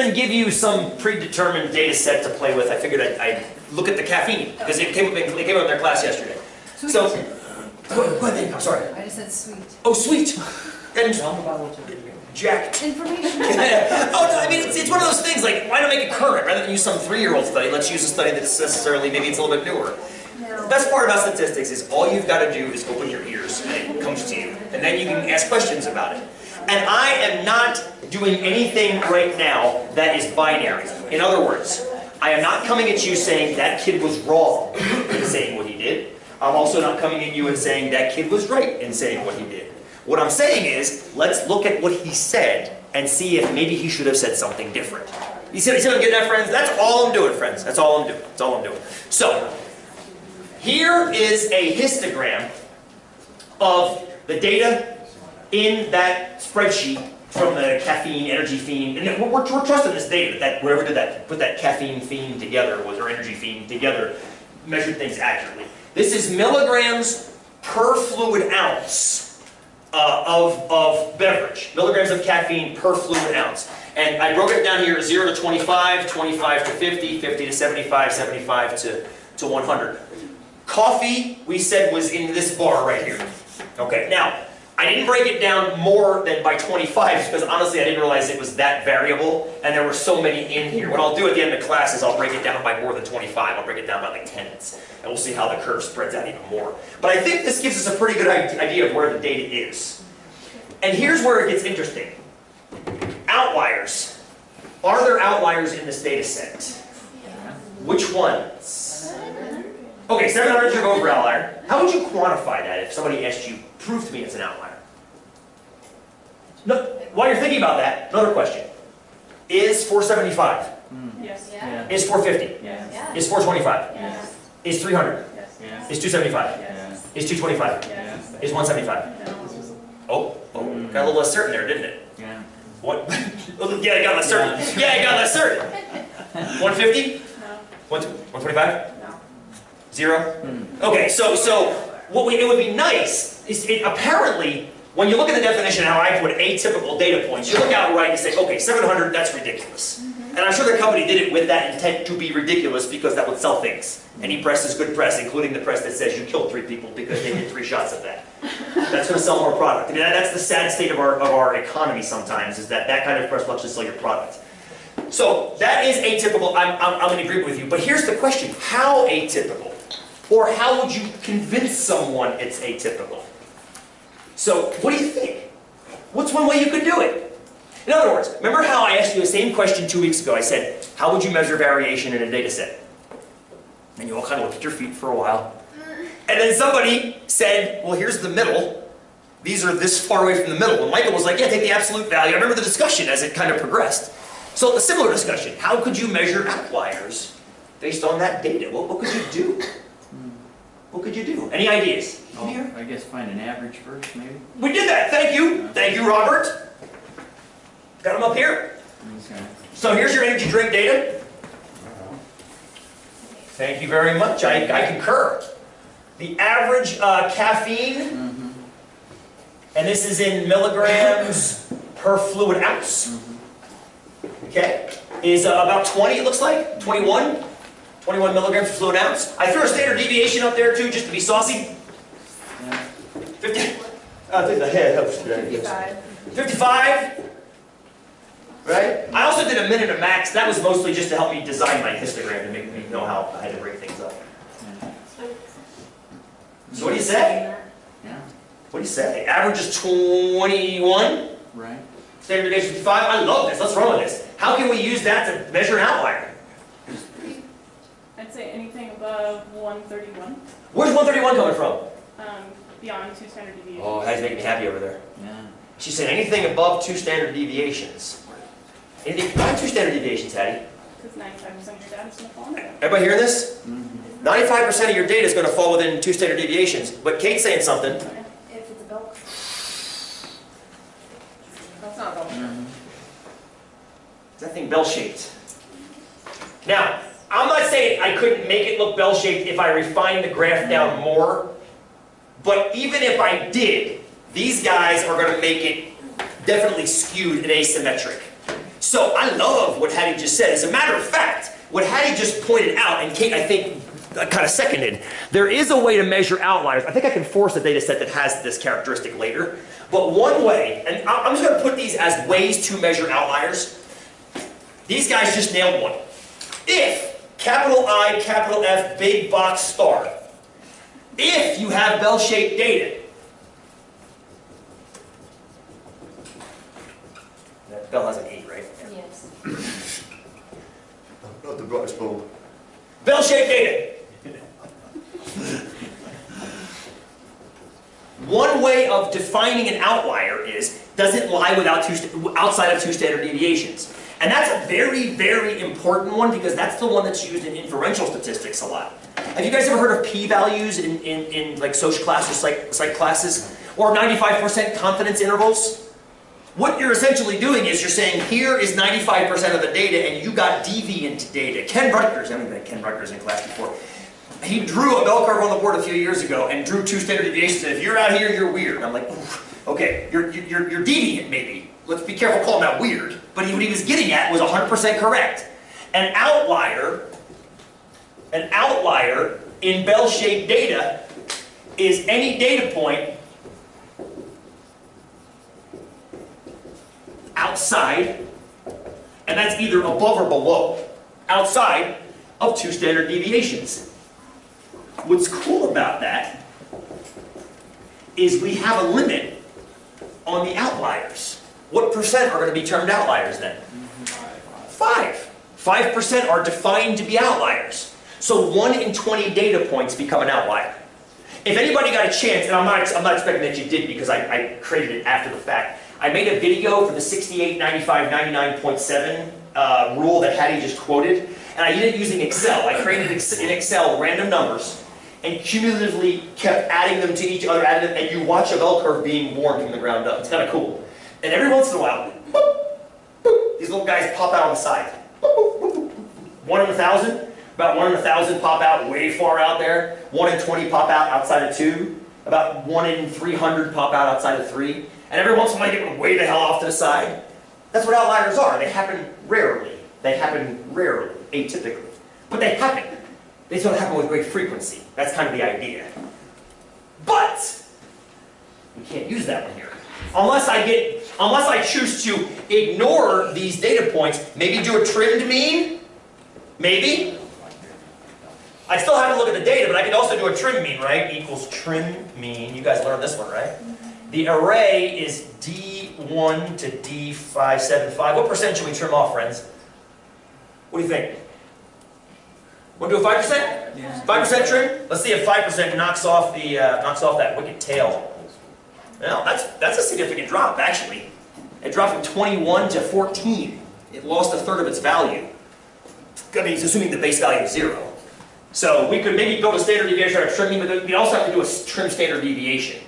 than give you some predetermined data set to play with, I figured I'd look at the caffeine, because it came up in their class yesterday. Sweet. So, go ahead, I'm sorry. I just said sweet. Oh, sweet. And Jack. Information. Oh, no, I mean, it's one of those things, like, why not make it current? Rather than use some 3-year-old study, let's use a study that's necessarily, maybe it's a little bit newer. The best part about statistics is all you've got to do is open your ears and it comes to you. And then you can ask questions about it. And I am not doing anything right now that is binary. In other words, I am not coming at you saying that kid was wrong in saying what he did. I'm also not coming at you and saying that kid was right in saying what he did. What I'm saying is, let's look at what he said and see if maybe he should have said something different. You see what I'm getting at, friends? That's all I'm doing, friends. That's all I'm doing. That's all I'm doing. So, here is a histogram of the data in that spreadsheet from the caffeine, energy fiend, and we're trusting this data that whoever did that, put that caffeine fiend together, or energy fiend together, measured things accurately. This is milligrams per fluid ounce of beverage. Milligrams of caffeine per fluid ounce. And I broke it down here, 0 to 25, 25 to 50, 50 to 75, 75 to 100. Coffee, we said, was in this bar right here. Okay, now, I didn't break it down more than by 25 because honestly I didn't realize it was that variable and there were so many in here. What I'll do at the end of the class is I'll break it down by more than 25. I'll break it down by like tens and we'll see how the curve spreads out even more. But I think this gives us a pretty good idea of where the data is. And here's where it gets interesting. Outliers. Are there outliers in this data set? Which ones? Okay, 700 is your over outlier. How would you quantify that if somebody asked you, prove to me it's an outlier? No, while you're thinking about that, another question. Is 475? Yes. Yeah. Is 450? Yes. Is 425? Yes. Is 300? Yes. Is 275? Yes. Is 225? Yes. Is 175? Oh, got a little less certain there, didn't it? Yeah. What? Yeah, it got less certain. Yeah, it got less certain. 150? No. 125? No. 0? Okay, so it would be nice is apparently when you look at the definition how I put atypical data points, you look outright and say, okay, 700, that's ridiculous. And I'm sure the company did it with that intent to be ridiculous because that would sell things. Any press is good press, including the press that says you killed 3 people because they did 3 shots of that. That's going to sell more product. I mean, that's the sad state of our economy sometimes, is that kind of press lets you sell your product. So that is atypical. I'm in agreement with you. But here's the question. How atypical? Or how would you convince someone it's atypical? So what do you think? What's one way you could do it? In other words, remember how I asked you the same question 2 weeks ago? I said, how would you measure variation in a data set? And you all kind of looked at your feet for a while. And then somebody said, well, here's the middle. These are this far away from the middle. And Michael was like, yeah, take the absolute value. I remember the discussion as it kind of progressed. So a similar discussion. How could you measure outliers based on that data? What could you do? What could you do? Any ideas? Oh, I guess find an average first, maybe. We did that. Thank you. Thank you, Robert. Got them up here. Okay. So here's your energy drink data. Thank you very much. I concur. The average caffeine, and this is in milligrams per fluid ounce, okay, is about 20, it looks like, 21 milligrams per fluid ounce. I threw a standard deviation up there too, just to be saucy. 50, I think the head helps. 55. 55. Right? I also did a minute of max. That was mostly just to help me design my histogram to make me know how I had to break things up. So what do you say? Yeah. What do you say? Average is 21. Right. Standard deviation 55. I love this. Let's run with this. How can we use that to measure an outlier? I'd say anything above 131. Where's 131 coming from? Beyond 2 standard deviations. Oh, that's making me happy over there. Yeah. She said anything above 2 standard deviations. Anything, why 2 standard deviations, Hattie? Because 95% of your data is going to fall under that. Everybody hearing this? 95% of your data is going to fall within 2 standard deviations. But Kate's saying something. If it's a bell curve. That's not a bell curve. Is that thing bell-shaped? Now, I'm not saying I couldn't make it look bell-shaped if I refined the graph down more. But even if I did, these guys are going to make it definitely skewed and asymmetric. So I love what Hattie just said. As a matter of fact, what Hattie just pointed out, and Kate, I think, kind of seconded, there is a way to measure outliers. I think I can force a data set that has this characteristic later. But one way, and I'm just going to put these as ways to measure outliers. These guys just nailed one. If, capital I, capital F, big box star, if you have bell-shaped data, that bell has an E, right? Yes. Not the brightest bulb. Bell-shaped data. One way of defining an outlier is, does it lie outside of 2 standard deviations? And that's a very, very important one because that's the one that's used in inferential statistics a lot. Have you guys ever heard of p-values in like social class or psych classes? Or 95% confidence intervals? What you're essentially doing is you're saying, here is 95% of the data and you got deviant data. Ken Rutgers, I haven't met Ken Rutgers in class before. He drew a bell curve on the board a few years ago and drew 2 standard deviations. And if you're out here, you're weird. And I'm like, okay, you're deviant maybe. Let's be careful calling that weird. But what he was getting at was 100% correct. An outlier in bell-shaped data is any data point outside, and that's either above or below, outside of 2 standard deviations. What's cool about that is we have a limit on the outliers. What percent are going to be termed outliers then? 5. 5% are defined to be outliers. So 1 in 20 data points become an outlier. If anybody got a chance, and I'm not expecting that you did because I created it after the fact, I made a video for the 68, 95, 99.7 rule that Hattie just quoted, and I did it using Excel. I created in Excel random numbers and cumulatively kept adding them to each other, and you watch a bell curve being born from the ground up. It's kind of cool. And every once in a while, boop, boop, these little guys pop out on the side. Boop, boop, boop, boop. 1 in 1,000, about 1 in 1,000 pop out way far out there. 1 in 20 pop out outside of 2. About 1 in 300 pop out outside of 3. And every once in a while, you get way the hell off to the side. That's what outliers are. They happen rarely. They happen rarely, atypically. But they happen. They don't happen with great frequency. That's kind of the idea. But we can't use that one here. Unless I choose to ignore these data points, maybe do a trimmed mean, maybe. I still have to look at the data, but I can also do a trim mean, right? Equals trim mean. You guys learned this one, right? The array is D1 to D575. What percent should we trim off, friends? What do you think? Want to do a 5%? Yeah. 5% trim? Let's see if 5% knocks off that wicked tail. Well, that's a significant drop, actually. It dropped from 21 to 14. It lost a third of its value. I mean, it's assuming the base value is 0. So we could maybe go to standard deviation or trimming, but we also have to do a trim standard deviation.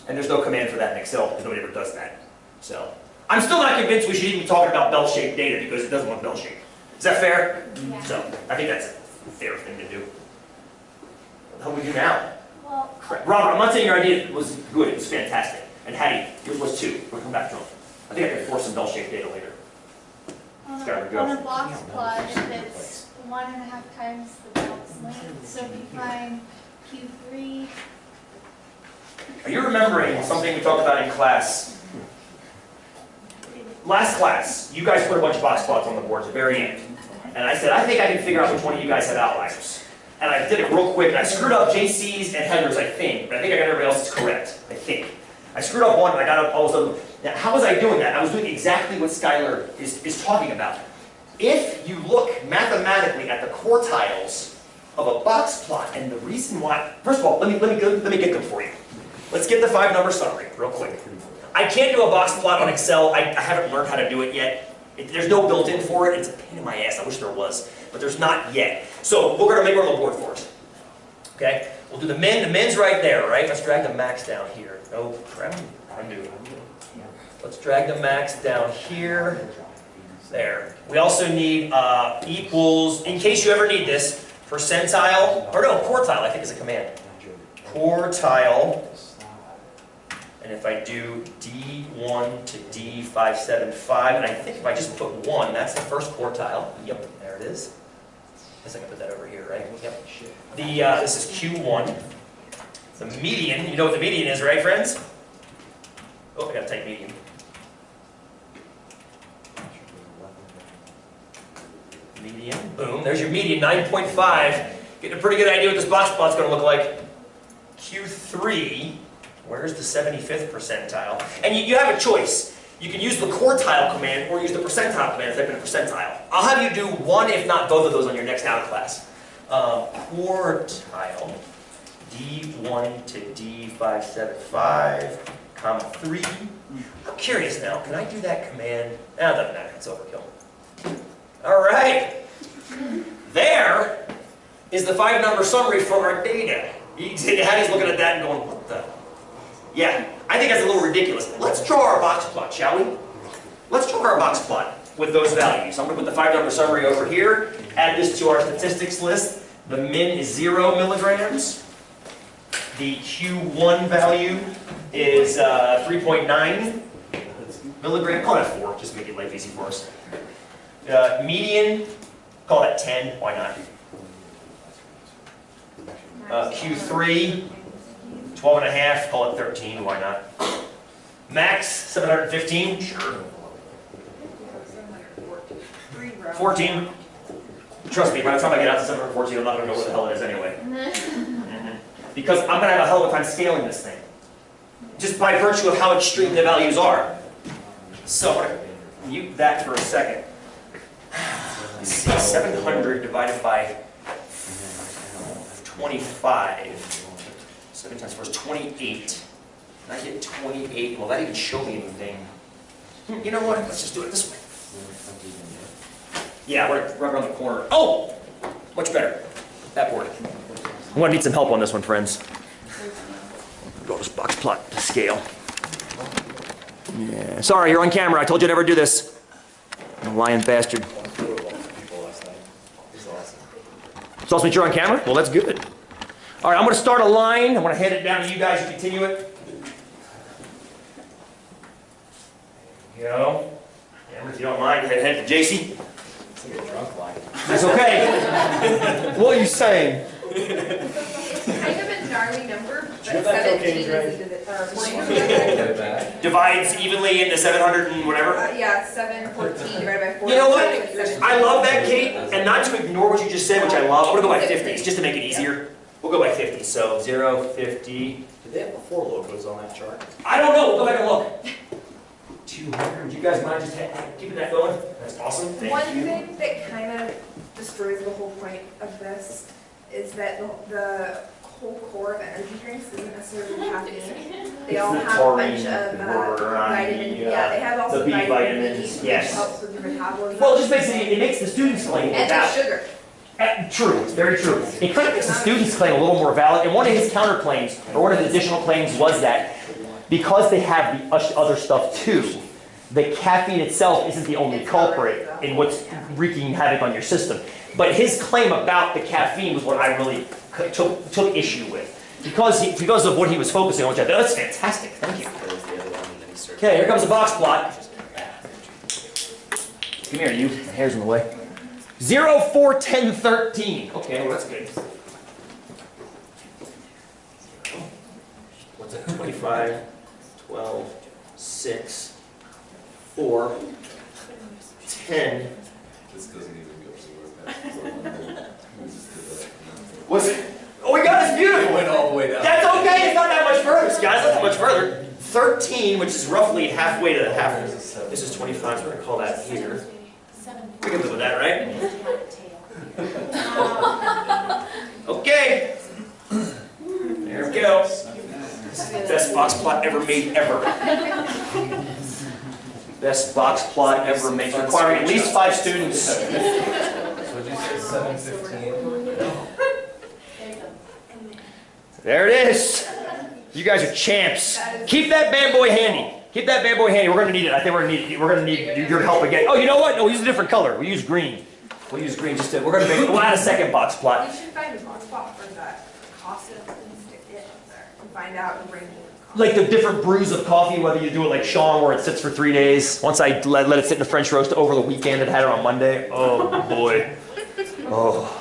And there's no command for that in Excel because nobody ever does that. So I'm still not convinced we should even be talking about bell-shaped data because it doesn't look bell-shaped. Is that fair? Yeah. So I think that's a fair thing to do. What do we do now? Well, Robert, I'm not saying your idea was good, it was fantastic. And Hattie, yours was too. We'll come back to them. I think I can force some bell-shaped data later. Gotta go. on a box plot, if it's 1.5 times the box length, so if you find Q3. Are you remembering something we talked about in class? Last class, you guys put a bunch of box plots on the board at the very end. And I said, I think I can figure out which one of you guys have outliers. And I did it real quick, and I screwed up JC's and Heather's, I think. But I think I got everybody else's correct, I think. I screwed up one, and I got up all of a sudden. Now, how was I doing that? I was doing exactly what Skylar is talking about. If you look mathematically at the quartiles of a box plot, and the reason why, first of all, let me get them for you. Let's get the 5-number summary real quick. I can't do a box plot on Excel. I haven't learned how to do it yet. There's no built-in for it. It's a pain in my ass. I wish there was, but there's not yet. So we're going to make one on the board for us. Okay? We'll do the min. The min's right there, right? Let's drag the max down here. No crap. Let's drag the max down here. There. We also need equals, in case you ever need this, percentile, or no, quartile, I think is a command. Quartile. And if I do D1 to D575, and I think if I just put 1, that's the first quartile. Yep, there it is. I guess I can put that over here, right? Yep. This is Q1. The median, you know what the median is, right, friends? Oh, I gotta type median. Median, boom, there's your median, 9.5. Getting a pretty good idea what this box plot's gonna look like. Q3, where's the 75th percentile? And you have a choice. You can use the quartile command or use the percentile command, type in a percentile. I'll have you do one, if not both of those on your next out class. Quartile, D1 to D575, comma 3. I'm curious now, can I do that command? Ah, it doesn't matter, it's overkill. All right, there is the 5-number summary for our data. You can see Hattie's looking at that and going, what the? Yeah, I think that's a little ridiculous. Let's draw our box plot, shall we? Let's draw our box plot with those values. I'm going to put the 5-number summary over here, add this to our statistics list. The min is 0 milligrams. The Q1 value is 3.9 milligrams. Call that 4, just to make it life easy for us. Median, call that 10, why not? Q3, 12.5, call it 13, why not? Max, 715, sure. 14. Trust me, by the time I get out to 714, I'm not going to know what the hell it is anyway. Because I'm going to have a hell of a time scaling this thing. Just by virtue of how extreme the values are. So, I'm going to mute that for a second. Let's see, 700 divided by 25. 7 times 4 is 28. And I get 28. Will that even show me anything? You know what? Let's just do it this way. Yeah, we're right around the corner. Oh! Much better. That board. I'm going to need some help on this one, friends. Go this box plot to scale. Yeah. Sorry, you're on camera. I told you to never do this. You lying bastard. So also you're on camera? Well, that's good. All right, I'm going to start a line. I'm going to hand it down to you guys to continue it. There you go. And if you don't mind, head to JC. It's like a drunk line. That's okay. What are you saying? Kind of a gnarly number, but Sure that 17 cocaine's right? is either, or 14. Get it back. Divides evenly into 700 and whatever. Yeah, 714 divided by 4. You know what? Like 17. I love that, Kate. And not to ignore what you just said, which I love. I'm going to go by 50s just to make it easier. We'll go by 50. So 0, 50. Did they have before logos on that chart? I don't know. We'll go back and look. 200. Would you guys mind just keeping that going? That's awesome. Thank One you. thing that kind of destroys the whole point of this is that the whole core of energy drinks isn't necessarily caffeine. They all the have a taurine bunch of border on vitamin. the, Yeah, they have also the B vitamin vitamins, B, yes. which helps with your metabolism. Well, it just makes it makes the students claim and that. the sugar. True, it's very true. It kind of makes the students' claim a little more valid. And one of his counterclaims, or one of the additional claims, was that because they have the other stuff too, the caffeine itself isn't the only culprit in what's wreaking havoc on your system. But his claim about the caffeine was what I really took issue with. Because of what he was focusing on, which I thought, that's fantastic, thank you. Okay, here comes the box plot. Come here, you. My hair's in the way. 0, 4, 10, 13. Okay, well, that's good. What's it? 25, 12, 6, 4, 10. This doesn't even go somewhere past. What's it? Oh my God, it's beautiful. It went all the way down. That's okay, it's not that much further, guys, not that much further. 13, which is roughly halfway to the half. This is 25, so we're going to call that here. We can live with that, right? Okay. There we go. Best box plot ever made, ever. Best box plot ever made, requiring at least 5 students. So did you say 715? There it is. You guys are champs. Keep that bad boy handy. Keep that bad boy handy. We're gonna need it. I think we're gonna need your help again. Oh, you know what? No, we'll use a different color. We'll use green. We'll use green just to. We'll add a second box plot. You should find a box plot for that cost and stick it up there and find out and bring like the different brews of coffee, whether you do it like Sean where it sits for 3 days. Once I let it sit in the French roast over the weekend and had it on Monday. Oh boy. Oh.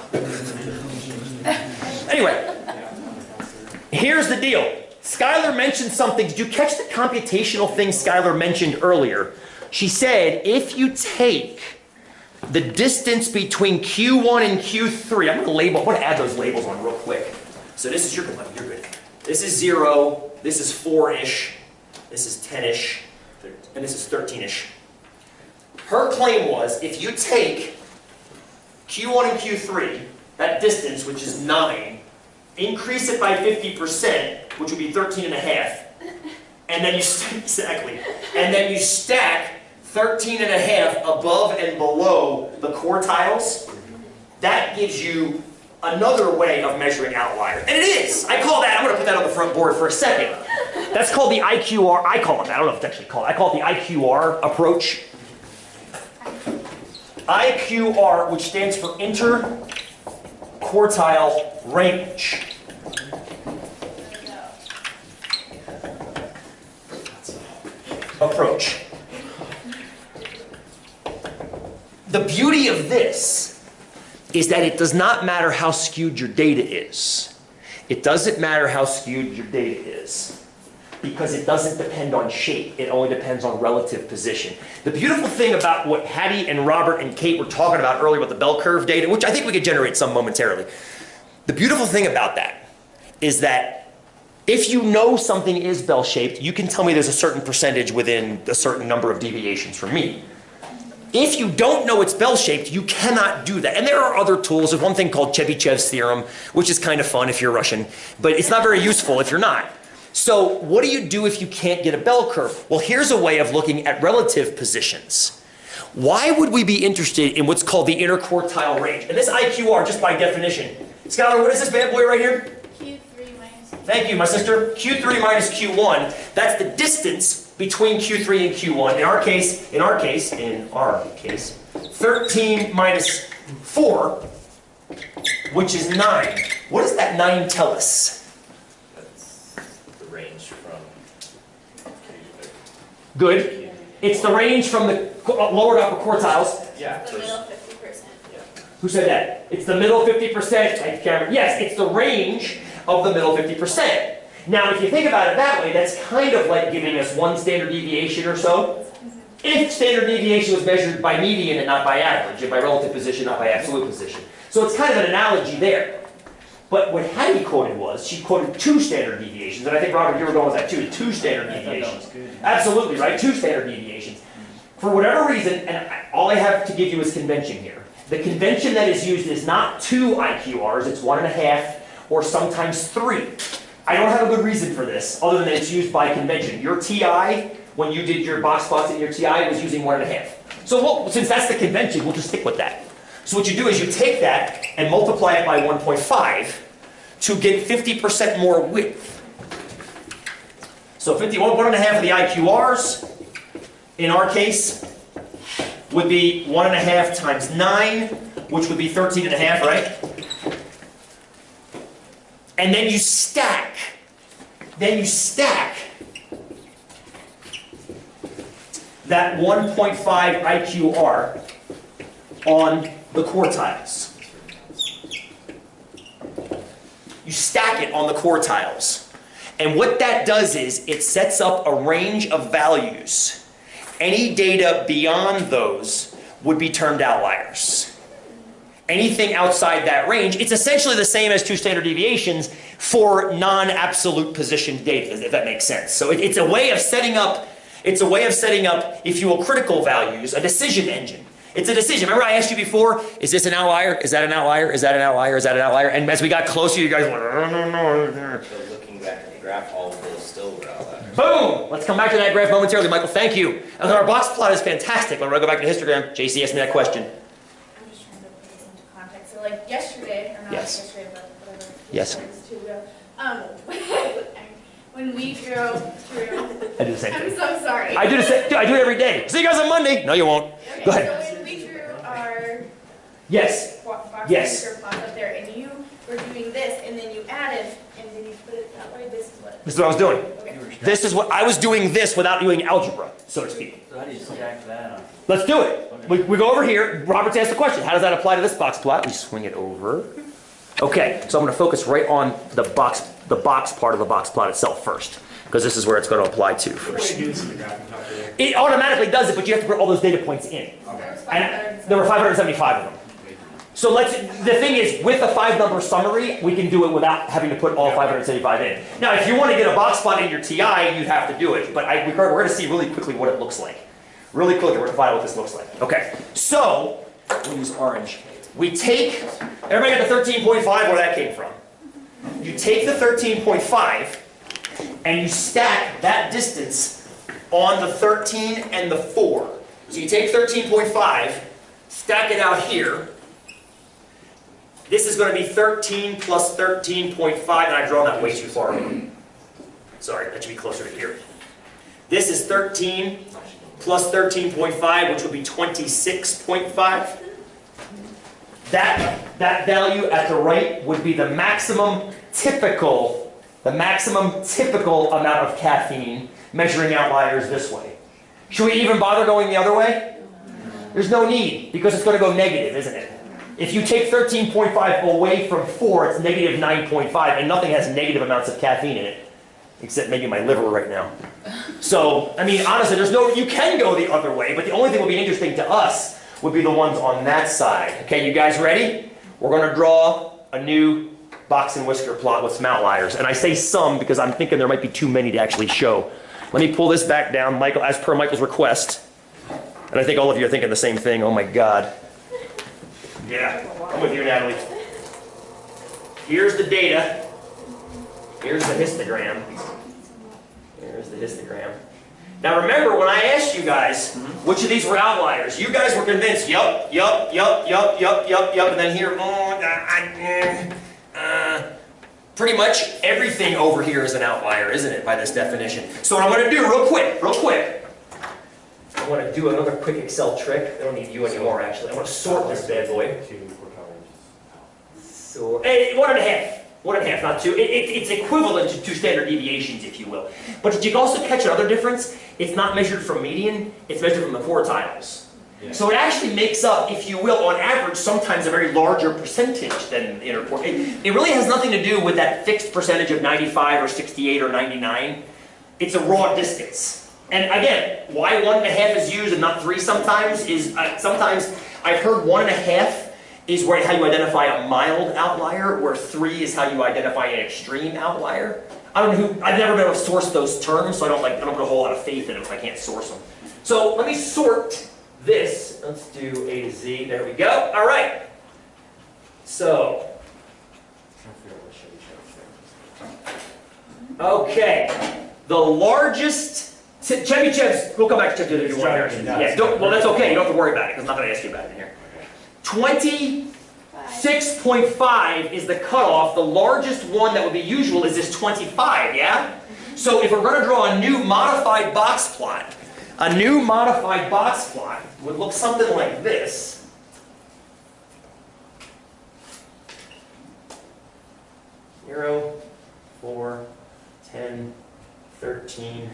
Anyway, here's the deal. Skylar mentioned something. Did you catch the computational thing Skylar mentioned earlier? She said if you take the distance between Q1 and Q3, I'm going to add those labels on real quick. So this is you're good. This is 0, this is 4-ish, this is 10-ish, and this is 13-ish. Her claim was if you take Q1 and Q3, that distance, which is 9, increase it by 50%, which would be 13 and a half, and then you stack 13 and a half above and below the quartiles, that gives you another way of measuring outlier. And it is. I call that, I'm going to put that on the front board for a second. That's called the IQR. I call it that. I don't know if it's actually called. I call it the IQR approach. IQR, which stands for interquartile range. Approach. The beauty of this is that it does not matter how skewed your data is. It doesn't matter how skewed your data is because it doesn't depend on shape. It only depends on relative position. The beautiful thing about what Hattie and Robert and Kate were talking about earlier with the bell curve data, which I think we could generate some momentarily. The beautiful thing about that is that if you know something is bell-shaped, you can tell me there's a certain percentage within a certain number of deviations from me. If you don't know it's bell-shaped, you cannot do that. And there are other tools. There's one thing called Chebyshev's theorem, which is kind of fun if you're Russian, but it's not very useful if you're not. So what do you do if you can't get a bell curve? Well, here's a way of looking at relative positions. Why would we be interested in what's called the interquartile range? And this IQR, just by definition. Skylar, what is this bad boy right here? Q3 minus Q1. Thank you, my sister. Q3 minus Q1. That's the distance between Q3 and Q1. In our case, 13 minus 4, which is 9. What does that 9 tell us? That's the range from. Good. It's the range from the lower to upper quartiles. Yeah. The middle 50%. Who said that? It's the middle 50%. Thank you, Cameron. Yes, it's the range of the middle 50%. Now, if you think about it that way, that's kind of like giving us one standard deviation or so. If standard deviation was measured by median and not by average, and by relative position, not by absolute position. So it's kind of an analogy there. But what Hattie quoted was, she quoted 2 standard deviations, and I think, Robert, you were going with that too, 2 standard deviations. Absolutely, right? 2 standard deviations. For whatever reason, and all I have to give you is convention here. The convention that is used is not 2 IQRs, it's 1.5 or sometimes 3. I don't have a good reason for this, other than it's used by convention. Your TI, when you did your box plots in your TI, was using 1.5. So since that's the convention, we'll just stick with that. So what you do is you take that and multiply it by 1.5 to get 50% more width. So 1.5 of the IQRs, in our case, would be 1.5 times 9, which would be 13.5, right? And then you stack. That 1.5 IQR on the quartiles. You stack it on the quartiles. And what that does is it sets up a range of values. Any data beyond those would be termed outliers. Anything outside that range, it's essentially the same as 2 standard deviations for non-absolute position data, if that makes sense. So it's a way of setting up, if you will, critical values, a decision engine. It's a decision. Remember I asked you before, is this an outlier? Is that an outlier? Is that an outlier? Is that an outlier? And as we got closer, you guys went, no. So looking back at the graph, all of those still were outliers. Boom! Let's come back to that graph momentarily, Michael. Thank you. And our box plot is fantastic. When I go back to the histogram, JC asked me that question. I'm just trying to put this into context. So like yesterday, or not Yes. yesterday, but whatever. Yes. It was 2 ago. When we drove through. I do the same I'm thing. so sorry. I do it every day. See you guys on Monday. No, you won't. Okay, Go ahead. So when we drew our Yes. box Yes. plot up there, and you were doing this, and then you added, and then you put it that way, this is what. This is what I was doing. Okay. This is what, I was doing this without doing algebra, so to speak. So how do you stack that on? Let's do it. We go over here. Robert's asked the question. How does that apply to this box plot? We swing it over. Okay, so I'm going to focus right on the box part of the box plot itself first, because this is where it's going to apply to first. It automatically does it, but you have to put all those data points in. And there were 575 of them. So the thing is, with the 5-number summary, we can do it without having to put all 575 in. Now, if you want to get a box plot in your TI, you'd have to do it. But we're going to see really quickly what it looks like. Really quickly, we're going to find out what this looks like. Okay, so we'll use orange. We take, everybody got the 13.5, where that came from. You take the 13.5, and you stack that distance on the 13 and the 4. So you take 13.5, stack it out here. This is going to be 13 plus 13.5, and I've drawn that way too far away. Sorry, that should be closer to here. This is 13 plus 13.5, which would be 26.5. That value at the right would be the maximum typical amount of caffeine, measuring outliers this way. Should we even bother going the other way? There's no need, because it's going to go negative, isn't it? If you take 13.5 away from 4, it's negative 9.5, and nothing has negative amounts of caffeine in it, except maybe my liver right now. So, I mean, honestly, you can go the other way, but the only thing that would be interesting to us would be the ones on that side. Okay, you guys ready? We're going to draw a new box and whisker plot with some outliers. And I say some because I'm thinking there might be too many to actually show. Let me pull this back down, Michael, as per Michael's request. And I think all of you are thinking the same thing. Oh my God. Yeah, I'm with you, Natalie. Here's the data. Here's the histogram. Here's the histogram. Now remember, when I asked you guys which of these were outliers, you guys were convinced, yup, and then here, pretty much everything over here is an outlier, isn't it, by this definition? So what I'm going to do real quick, I want to do another quick Excel trick. I don't need you anymore, actually. I want to sort this bad boy. So, 1.5. 1.5, not 2. It's equivalent to 2 standard deviations, if you will. But did you also catch another difference? It's not measured from median, it's measured from the quartiles. Yeah. So it actually makes up, if you will, on average, sometimes a very larger percentage than the inner quartile. It really has nothing to do with that fixed percentage of 95 or 68 or 99. It's a raw distance. And again, why 1.5 is used and not 3 sometimes is, sometimes I've heard 1.5 is how you identify a mild outlier, where 3 is how you identify an extreme outlier. I don't know I've never been able to source those terms, so I don't put a whole lot of faith in them if I can't source them. So let me sort this. Let's do A to Z. There we go. All right. So, okay. The largest, Chevy Chevs, we'll come back to Chevy if you want. Yeah, well, that's okay. You don't have to worry about it, because I'm not going to ask you about it in here. 26.5 is the cutoff. The largest one that would be usual is this 25, yeah? So if we're going to draw a new modified box plot, would look something like this. Zero, 4, 10, 13,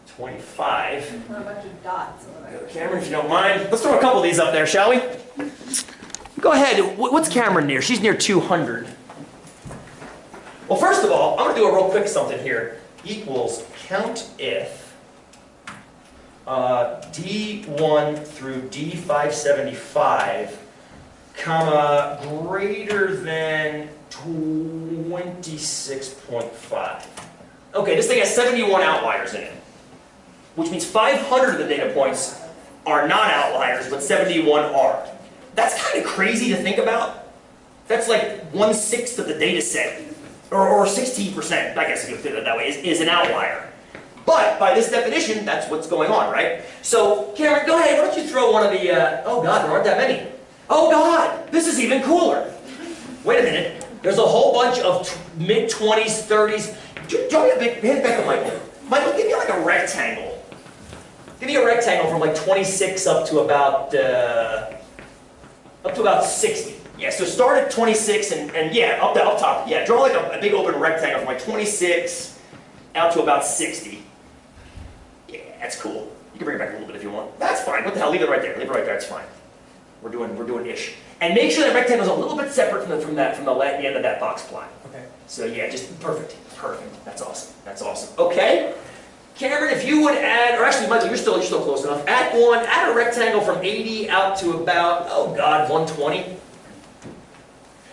25. A bunch of dots. Cameron, if you don't mind. Let's throw a couple of these up there, shall we? Go ahead. What's Cameron near? She's near 200. Well, first of all, I'm going to do a real quick something here. Equals count if D1 through D575, comma, greater than 26.5. Okay, this thing has 71 outliers in it, which means 500 of the data points are not outliers, but 71 are. That's kind of crazy to think about. That's like 1/6 of the data set, or 16%, I guess if you put it that way, is an outlier. But by this definition, that's what's going on, right? So, Cameron, go ahead, why don't you throw one of the, oh God, there aren't that many. Oh God, this is even cooler. Wait a minute, there's a whole bunch of mid-20s, 30s. Hand back to Michael. Michael, give me like a rectangle. Give me a rectangle from like 26 up to about 60. Yeah, so start at 26 and yeah, up top. Yeah, draw like a big open rectangle from like 26 out to about 60. Yeah, that's cool. You can bring it back a little bit if you want. That's fine. What the hell? Leave it right there. Leave it right there. It's fine. We're doing ish. And make sure that rectangle's a little bit separate from the end of that box plot. Okay. So yeah, just perfect. Perfect. That's awesome. That's awesome. Okay. Cameron, if you would add, or actually, Michael, you're still close enough. Add a rectangle from 80 out to about, oh God, 120.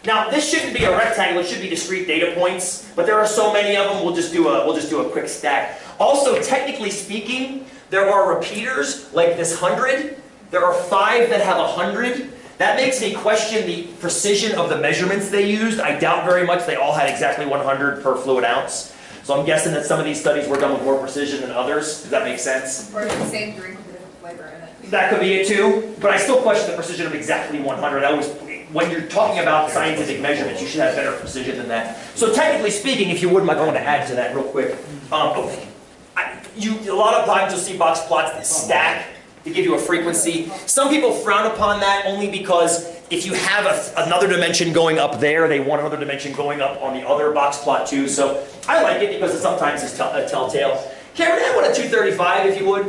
Now, this shouldn't be a rectangle, it should be discrete data points, but there are so many of them, we'll just do a quick stack. Also, technically speaking, there are repeaters, like this 100. There are 5 that have 100. That makes me question the precision of the measurements they used. I doubt very much they all had exactly 100 per fluid ounce. So I'm guessing that some of these studies were done with more precision than others. Does that make sense? Or the same drink with a different flavor in it. That could be it too, but I still question the precision of exactly 100. When you're talking about scientific measurements, you should have better precision than that. So technically speaking, if you would, Mike, I want to add to that real quick. A lot of times you'll see box plots that stack to give you a frequency. Some people frown upon that only because if you have another dimension going up there, they want another dimension going up on the other box plot too. So I like it because it sometimes is a telltale. Cameron, add one at 235 if you would.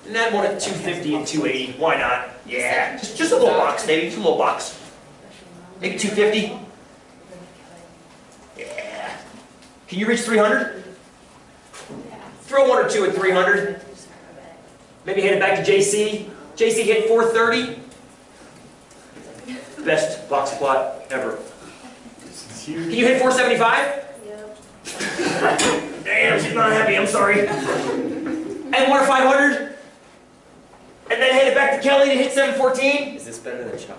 And add one at 250 and 280. Why not? Yeah, just a little box, maybe. Just a little box. Maybe 250. Yeah. Can you reach 300? Throw 1 or 2 at 300. Maybe hand it back to JC. JC hit 430. Best box plot ever. Can you hit 475? Yep. Damn, she's not happy, I'm sorry. And 1 or 500? And then hand it back to Kelly to hit 714? Is this better than chocolate?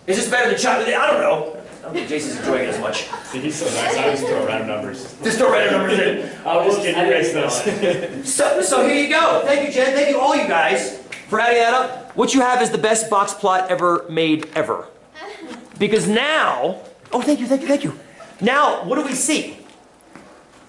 Is this better than chocolate? I don't know. I don't think Jason's enjoying it as much. He's so nice, I just throw random numbers. Just throw random numbers in. I'll just get you guys those. So here you go. Thank you, Jen. Thank you, all you guys, for adding that up. What you have is the best box plot ever made ever. Because now, oh, thank you. Now, what do we see?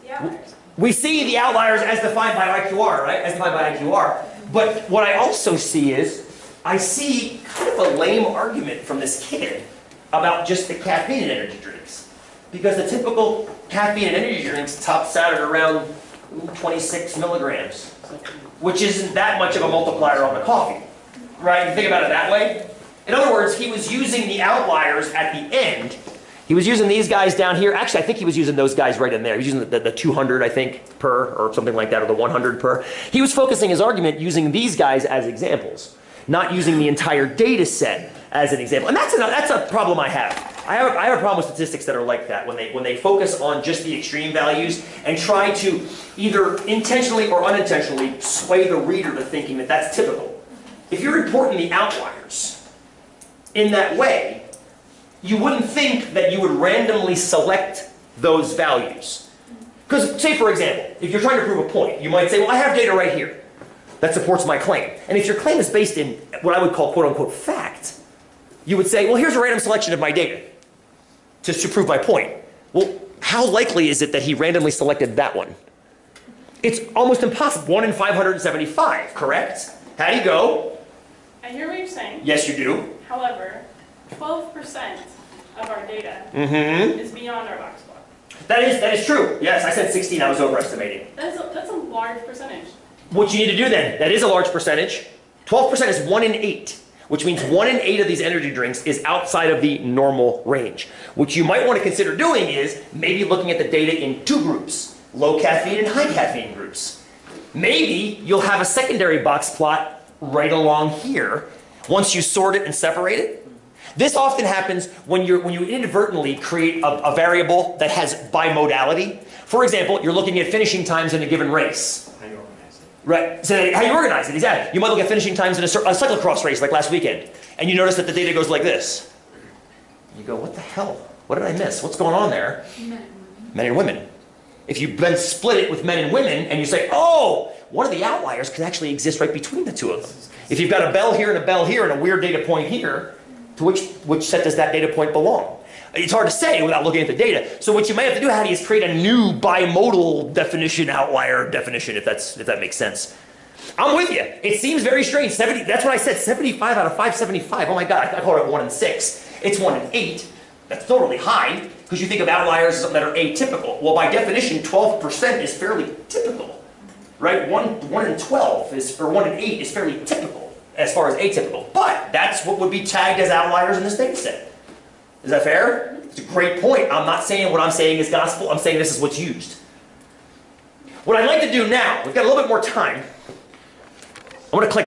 The outliers. We see the outliers as defined by IQR, right? As defined by IQR. But what I also see is, I see kind of a lame argument from this kid about just the caffeine and energy drinks. Because the typical caffeine and energy drinks tops out at around 26 milligrams, which isn't that much of a multiplier on the coffee, right? You think about it that way? In other words, he was using the outliers at the end. He was using these guys down here. Actually, I think he was using those guys right in there. He was using the 200, I think, per, or something like that, or the 100 per. He was focusing his argument using these guys as examples, not using the entire data set as an example. And that's a problem I have. I have a problem with statistics that are like that, when they focus on just the extreme values and try to either intentionally or unintentionally sway the reader to thinking that that's typical. If you're reporting the outliers in that way, you wouldn't think that you would randomly select those values. Because, say for example, if you're trying to prove a point, you might say, well, I have data right here that supports my claim. And if your claim is based in what I would call quote-unquote fact, you would say, well, here's a random selection of my data to prove my point. Well, how likely is it that he randomly selected that one? It's almost impossible. 1 in 575, correct? How do you go? I hear what you're saying. Yes, you do. However, 12% of our data is beyond our box plot. That is true. Yes, I said 16, I was overestimating. That's a large percentage. What you need to do then, that is a large percentage. 12% is 1 in 8, which means 1 in 8 of these energy drinks is outside of the normal range. What you might want to consider doing is maybe looking at the data in 2 groups, low caffeine and high caffeine groups. Maybe you'll have a secondary box plot right along here once you sort it and separate it. This often happens when you inadvertently create a variable that has bimodality. For example, you're looking at finishing times in a given race. How you organize it. Right, so how you organize it, exactly. You might look at finishing times in a cyclocross race like last weekend, and you notice that the data goes like this. You go, what the hell? What did I miss? What's going on there? Men and women. If you then split it with men and women, and you say, oh, one of the outliers could actually exist right between the two of them. If you've got a bell here and a bell here and a weird data point here, to which set does that data point belong? It's hard to say without looking at the data. So what you might have to do, Hattie, is create a new bimodal definition, outlier definition, if that makes sense. I'm with you. It seems very strange. 70, that's what I said, 75 out of 575. Oh my God, I call it 1 in 6. It's 1 in 8. That's still really high. Because you think of outliers as something that are atypical. Well, by definition, 12% is fairly typical, right? 1 in 12 is, or 1 in 8 is fairly typical as far as atypical. But that's what would be tagged as outliers in this data set. Is that fair? It's a great point. I'm not saying what I'm saying is gospel. I'm saying this is what's used. What I'd like to do now, we've got a little bit more time. I'm going to click